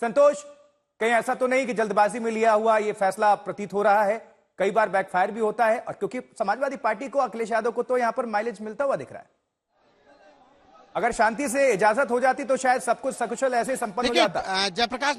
संतोष, कहीं ऐसा तो नहीं कि जल्दबाजी में लिया हुआ ये फैसला प्रतीत हो रहा है? कई बार बैकफायर भी होता है, और क्योंकि समाजवादी पार्टी को, अखिलेश यादव को तो यहां पर माइलेज मिलता हुआ दिख रहा है। अगर शांति से इजाजत हो जाती तो शायद सब कुछ सकुशल ऐसे संपन्न हो जाता। जयप्रकाश,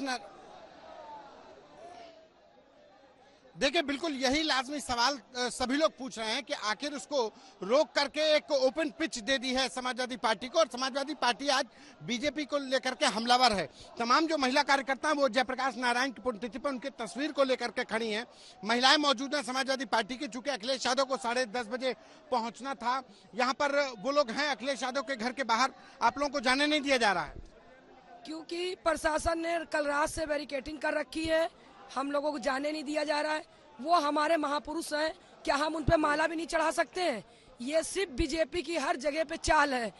देखिए बिल्कुल यही लाजमी सवाल सभी लोग पूछ रहे हैं कि आखिर उसको रोक करके एक ओपन पिच दे दी है समाजवादी पार्टी को, और समाजवादी पार्टी आज बीजेपी को लेकर के हमलावर है। तमाम जो महिला कार्यकर्ता हैं वो जयप्रकाश नारायण की पुण्यतिथि पर उनकी तस्वीर को लेकर के खड़ी हैं। महिलाएं मौजूद हैं समाजवादी पार्टी की, चूंकि अखिलेश यादव को 10:30 बजे पहुंचना था। यहाँ पर वो लोग हैं अखिलेश यादव के घर के बाहर, आप लोगों को जाने नहीं दिया जा रहा है क्योंकि प्रशासन ने कल रात से बैरिकेडिंग कर रखी है, हम लोगों को जाने नहीं दिया जा रहा है। वो हमारे महापुरुष हैं, क्या हम उन पे माला भी नहीं चढ़ा सकते हैं? ये सिर्फ बीजेपी की हर जगह पे चाल है।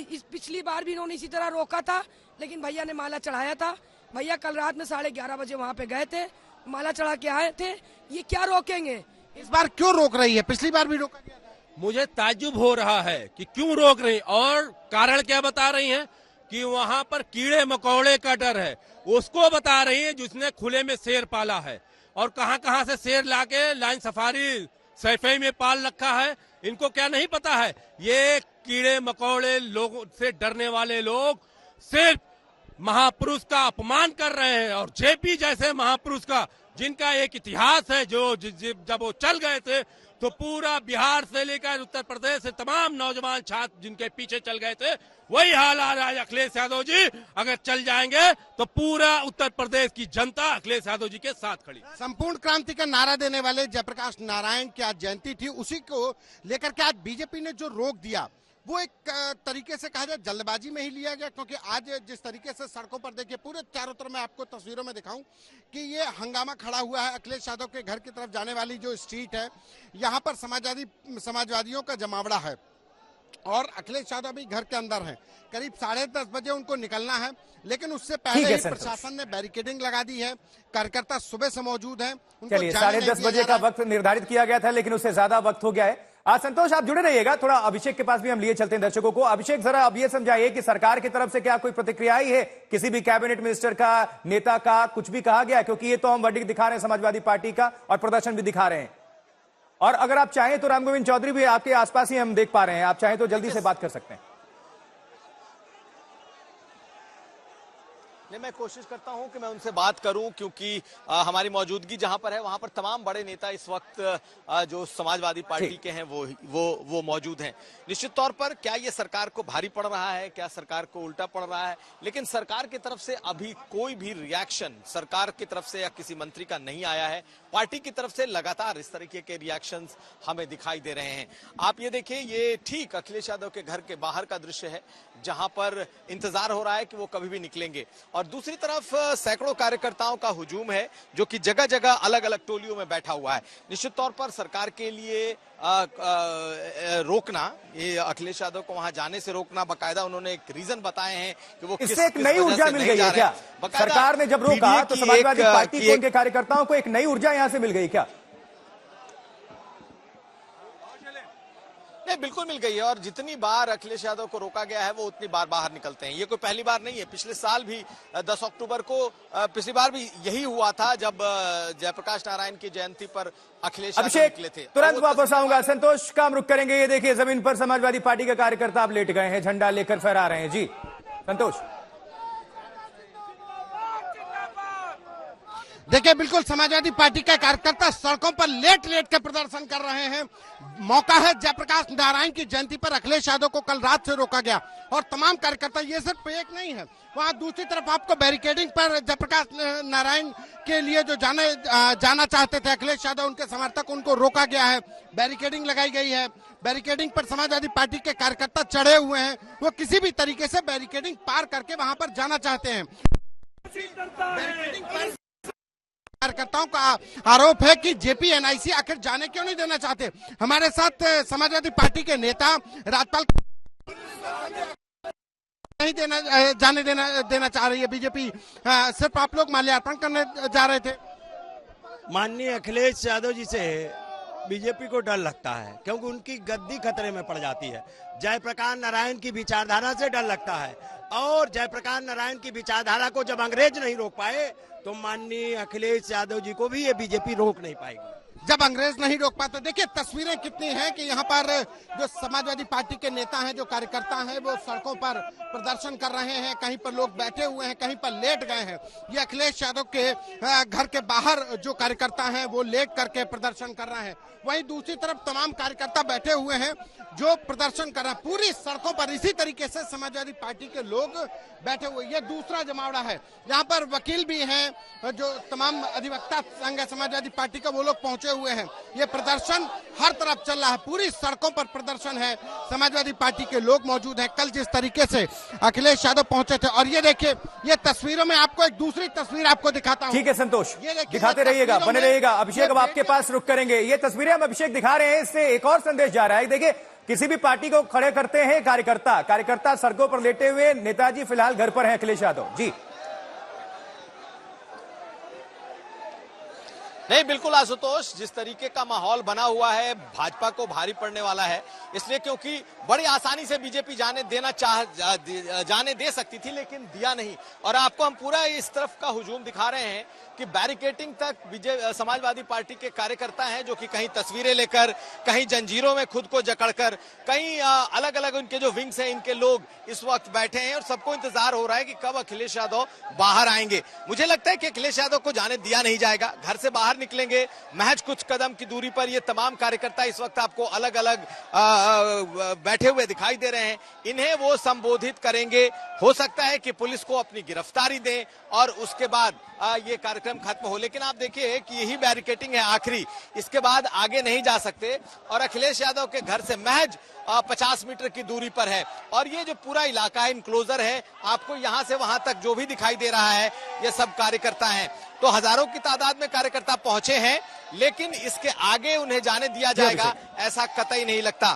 इस पिछली बार भी इन्होंने इसी तरह रोका था, लेकिन भैया ने माला चढ़ाया था। भैया कल रात में 11:30 बजे वहाँ पे गए थे, माला चढ़ा के आए थे। ये क्या रोकेंगे? इस बार क्यों रोक रही है? पिछली बार भी रोका गया था। मुझे ताज्जुब हो रहा है कि क्यों रोक रही, और कारण क्या बता रही हैं कि वहां पर कीड़े मकोड़े का डर है। उसको बता रही है जिसने खुले में शेर पाला है, और कहां से शेर लाके लाइन सफारी सैफई में पाल रखा है। इनको क्या नहीं पता है? ये कीड़े मकोड़े लोगों से डरने वाले लोग सिर्फ महापुरुष का अपमान कर रहे हैं, और जेपी जैसे महापुरुष का, जिनका एक इतिहास है, जो जब वो चल गए थे तो पूरा बिहार से लेकर उत्तर प्रदेश से तमाम नौजवान छात्र जिनके पीछे चल गए थे, वही हाल आ रहा है अखिलेश यादव जी। अगर चल जाएंगे तो पूरा उत्तर प्रदेश की जनता अखिलेश यादव जी के साथ खड़ी। संपूर्ण क्रांति का नारा देने वाले जयप्रकाश नारायण की आज जयंती थी, उसी को लेकर के आज बीजेपी ने जो रोक दिया वो एक तरीके से कहा जाए जल्दबाजी में ही लिया गया, क्योंकि आज जिस तरीके से सड़कों पर देखिए पूरे चारों तरफ मैं आपको तस्वीरों में दिखाऊं कि ये हंगामा खड़ा हुआ है। अखिलेश यादव के घर की तरफ जाने वाली जो स्ट्रीट है, यहाँ पर समाजवादियों का जमावड़ा है, और अखिलेश यादव भी घर के अंदर हैं। करीब 10:30 बजे उनको निकलना है, लेकिन उससे पहले ही प्रशासन ने बैरिकेडिंग लगा दी है। कार्यकर्ता सुबह से मौजूद हैं। चलिए, 10:30 बजे का वक्त निर्धारित किया गया था, लेकिन उससे ज्यादा वक्त हो गया है। संतोष, आप जुड़े रहिएगा, थोड़ा अभिषेक के पास भी हम लिए चलते हैं दर्शकों को। अभिषेक, जरा अब ये समझाइए कि सरकार की तरफ से क्या कोई प्रतिक्रिया आई है? किसी भी कैबिनेट मिनिस्टर का, नेता का कुछ भी कहा गया? क्योंकि ये तो हम वर्डिक्ट दिखा रहे हैं समाजवादी पार्टी का, और प्रदर्शन भी दिखा रहे हैं। और अगर आप चाहें तो राम गोविंद चौधरी भी आपके आसपास ही हम देख पा रहे हैं, आप चाहें तो जल्दी से बात कर सकते हैं। मैं कोशिश करता हूं कि मैं उनसे बात करूं, क्योंकि हमारी मौजूदगी जहां पर है वहां पर तमाम बड़े नेता इस वक्त जो समाजवादी पार्टी के हैं वो मौजूद हैं। निश्चित तौर पर क्या ये सरकार को भारी पड़ रहा है, क्या सरकार को उल्टा पड़ रहा है? लेकिन सरकार की तरफ से अभी कोई भी रिएक्शन सरकार की तरफ से या किसी मंत्री का नहीं आया है। पार्टी की तरफ से लगातार इस तरीके के रिएक्शंस हमें दिखाई दे रहे हैं। आप ये देखिए, ये ठीक अखिलेश यादव के घर के बाहर का दृश्य है, जहां पर इंतजार हो रहा है कि वो कभी भी निकलेंगे, और दूसरी तरफ सैकड़ों कार्यकर्ताओं का हुजूम है जो कि जगह जगह अलग अलग टोलियों में बैठा हुआ है। निश्चित तौर पर सरकार के लिए रोकना, ये अखिलेश यादव को वहां जाने से रोकना, बकायदा उन्होंने एक रीजन बताए हैं कि वो इससे एक नई ऊर्जा मिल गई है क्या? सरकार ने जब रोका तो समाजवादी पार्टी को, उनके कार्यकर्ताओं को एक नई ऊर्जा यहां से मिल गई क्या? नहीं, बिल्कुल मिल गई है, और जितनी बार अखिलेश यादव को रोका गया है वो उतनी बार बाहर निकलते हैं। ये कोई पहली बार नहीं है। पिछले साल भी 10 अक्टूबर को पिछली बार भी यही हुआ था, जब जयप्रकाश नारायण की जयंती पर अखिलेश यादव निकले थे। तुरंत वापस आऊंगा। संतोष, काम रुक करेंगे। ये देखिए, जमीन पर समाजवादी पार्टी के कार्यकर्ता अब लेट गए हैं, झंडा लेकर फहरा रहे हैं। जी संतोष, देखिए बिल्कुल समाजवादी पार्टी के कार्यकर्ता सड़कों पर लेट के प्रदर्शन कर रहे हैं। मौका है जयप्रकाश नारायण की जयंती पर अखिलेश यादव को कल रात से रोका गया, और तमाम कार्यकर्ता, ये सिर्फ एक नहीं है, वहां दूसरी तरफ आपको बैरिकेडिंग पर जयप्रकाश नारायण के लिए जो जाना चाहते थे अखिलेश यादव, उनके समर्थक, उनको रोका गया है। बैरिकेडिंग लगाई गई है। बैरिकेडिंग पर समाजवादी पार्टी के कार्यकर्ता चढ़े हुए हैं, वो किसी भी तरीके से बैरिकेडिंग पार करके वहां पर जाना चाहते हैं। कार्यकर्ताओं का आरोप है कि जेपी एनआईसी आखिर जाने क्यों नहीं देना चाहते। हमारे साथ समाजवादी पार्टी के नेता राजपाल नहीं जाने देना चाह रही है बीजेपी। सिर्फ आप लोग माल्यार्पण करने जा रहे थे। माननीय अखिलेश यादव जी से बीजेपी को डर लगता है, क्योंकि उनकी गद्दी खतरे में पड़ जाती है। जयप्रकाश नारायण की विचारधारा से डर लगता है। और जयप्रकाश नारायण की विचारधारा को जब अंग्रेज नहीं रोक पाए तो माननीय अखिलेश यादव जी को भी ये बीजेपी रोक नहीं पाएगी। जब अंग्रेज नहीं रोक पाते, देखिए तस्वीरें कितनी हैं कि यहाँ पर जो समाजवादी पार्टी के नेता हैं, जो कार्यकर्ता हैं, वो सड़कों पर प्रदर्शन कर रहे हैं, कहीं पर लोग बैठे हुए हैं, कहीं पर लेट गए हैं। ये अखिलेश यादव के घर के बाहर जो कार्यकर्ता हैं वो लेट करके प्रदर्शन कर रहे हैं। वहीं दूसरी तरफ तमाम कार्यकर्ता बैठे हुए हैं जो प्रदर्शन कर रहे हैं पूरी सड़कों पर। इसी तरीके से समाजवादी पार्टी के लोग बैठे हुए। ये दूसरा जमावड़ा है। यहाँ पर वकील भी हैं, जो तमाम अधिवक्ता संघ है समाजवादी पार्टी का, वो लोग पहुंचे हुए हैं। ये प्रदर्शन हर तरफ चल रहा है, पूरी सड़कों पर प्रदर्शन है, समाजवादी पार्टी के लोग मौजूद हैं। कल जिस तरीके से अखिलेश यादव पहुंचे थे, और ये देखिए ये तस्वीरों में आपको एक दूसरी तस्वीर आपको दिखाता हूँ। ठीक है संतोष, ये देखिए, दिखाते रहिएगा, बने रहिएगा। अभिषेक, अब आपके पास रुक करेंगे। ये तस्वीरें हम अभिषेक दिखा रहे हैं, इससे एक और संदेश जा रहा है। देखिए, किसी भी पार्टी को खड़े करते हैं कार्यकर्ता सड़कों पर लेटे हुए, नेताजी फिलहाल घर पर हैं अखिलेश यादव जी। नहीं, बिल्कुल आशुतोष, जिस तरीके का माहौल बना हुआ है भाजपा को भारी पड़ने वाला है, इसलिए क्योंकि बड़ी आसानी से बीजेपी जाने दे सकती थी, लेकिन दिया नहीं। और आपको हम पूरा इस तरफ का हुजूम दिखा रहे हैं कि बैरिकेटिंग तक समाजवादी पार्टी के कार्यकर्ता हैं, जो कि कहीं तस्वीरें लेकर, कहीं जंजीरों में खुद को जकड़कर, कहीं अलग अलग उनके जो विंग्स हैं इनके लोग इस वक्त बैठे हैं, और सबको इंतजार हो रहा है कि कब अखिलेश यादव बाहर आएंगे। मुझे लगता है कि अखिलेश यादव को जाने दिया नहीं जाएगा। घर से बाहर निकलेंगे, महज कुछ कदम की दूरी पर ये तमाम कार्यकर्ता इस वक्त आपको अलग अलग बैठे हुए दिखाई दे रहे हैं। इन्हें वो संबोधित करेंगे। हो सकता है कि पुलिस को अपनी गिरफ्तारी दें और उसके बाद ये कार्यक्रम खत्म हो। लेकिन आप देखिए कि यही बैरिकेटिंग है आखिरी, इसके बाद आगे नहीं जा सकते। और अखिलेश यादव के घर से महज 50 मीटर की दूरी पर है, और ये जो पूरा इलाका है इनक्लोजर है। आपको यहां से वहां तक जो भी दिखाई दे रहा है ये सब कार्यकर्ता हैं। तो हजारों की तादाद में कार्यकर्ता पहुंचे हैं, लेकिन इसके आगे उन्हें जाने दिया जाएगा ऐसा कतई नहीं लगता।